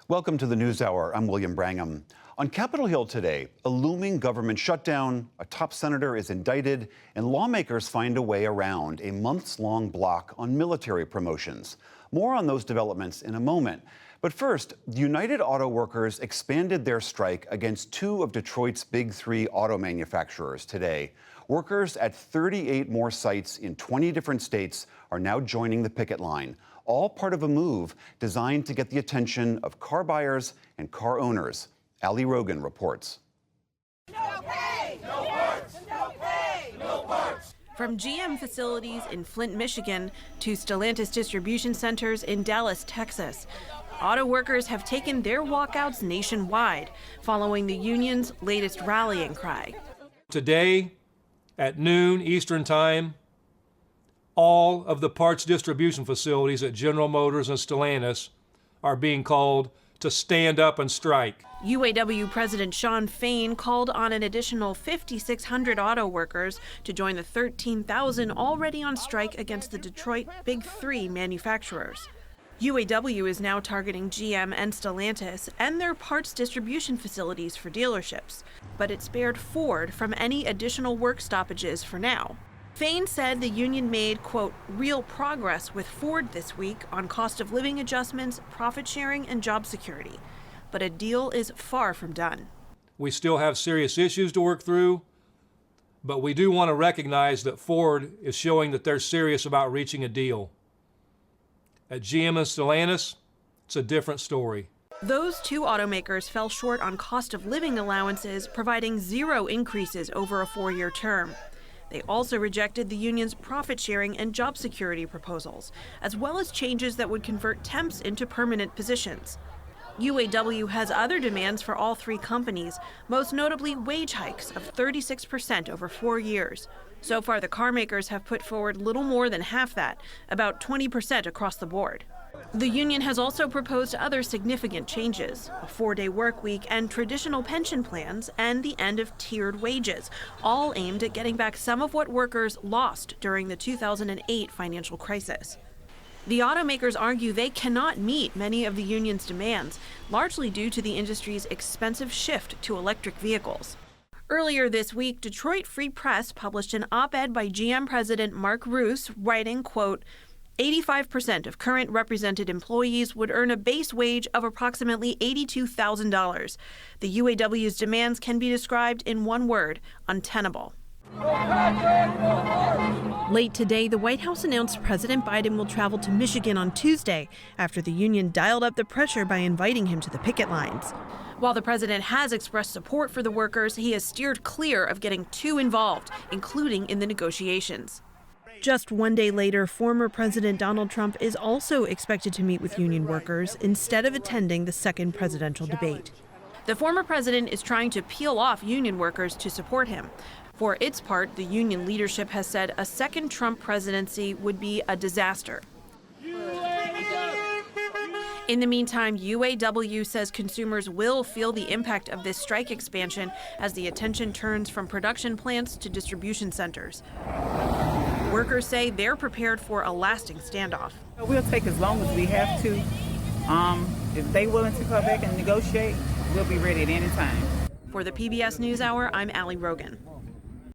Welcome to the NewsHour. I'm William Brangham. On Capitol Hill today, a looming government shutdown, a top senator is indicted, and lawmakers find a way around a months-long block on military promotions. More on those developments in a moment. But first, United Auto Workers expanded their strike against two of Detroit's big three auto manufacturers today. Workers at 38 more sites in 20 different states are now joining the picket line, all part of a move designed to get the attention of car buyers and car owners. Ali Rogan reports. No pay! No parts! No pay! No parts! From GM facilities in Flint, Michigan, to Stellantis distribution centers in Dallas, Texas, auto workers have taken their walkouts nationwide, following the union's latest rallying cry. Today, at noon Eastern Time, all of the parts distribution facilities at General Motors and Stellantis are being called to stand up and strike. UAW President Shawn Fain called on an additional 5,600 auto workers to join the 13,000 already on strike against the Detroit Big Three manufacturers. UAW is now targeting GM and Stellantis and their parts distribution facilities for dealerships, but it spared Ford from any additional work stoppages for now. Fain said the union made, quote, real progress with Ford this week on cost of living adjustments, profit sharing, and job security. But a deal is far from done. We still have serious issues to work through, but we do want to recognize that Ford is showing that they're serious about reaching a deal. At GM and Stellantis, it's a different story. Those two automakers fell short on cost of living allowances, providing zero increases over a 4-year term. They also rejected the union's profit sharing and job security proposals, as well as changes that would convert temps into permanent positions. UAW has other demands for all three companies, most notably wage hikes of 36% over 4 years. So far, the car makers have put forward little more than half that, about 20% across the board. The union has also proposed other significant changes, a 4-day work week and traditional pension plans, and the end of tiered wages, all aimed at getting back some of what workers lost during the 2008 financial crisis. The automakers argue they cannot meet many of the union's demands, largely due to the industry's expensive shift to electric vehicles. Earlier this week, Detroit Free Press published an op-ed by GM President Mark Roos writing, quote, 85% of current represented employees would earn a base wage of approximately $82,000. The UAW's demands can be described in one word: untenable. Late today, the White House announced President Biden will travel to Michigan on Tuesday after the union dialed up the pressure by inviting him to the picket lines. While the president has expressed support for the workers, he has steered clear of getting too involved, including in the negotiations. Just 1 day later, former President Donald Trump is also expected to meet with union workers instead of attending the second presidential debate. The former president is trying to peel off union workers to support him. For its part, the union leadership has said a second Trump presidency would be a disaster. In the meantime, UAW says consumers will feel the impact of this strike expansion as the attention turns from production plants to distribution centers. Workers say they're prepared for a lasting standoff. We'll take as long as we have to. If they're willing to come back and negotiate, we'll be ready at any time. For the PBS NewsHour, I'm Ali Rogan.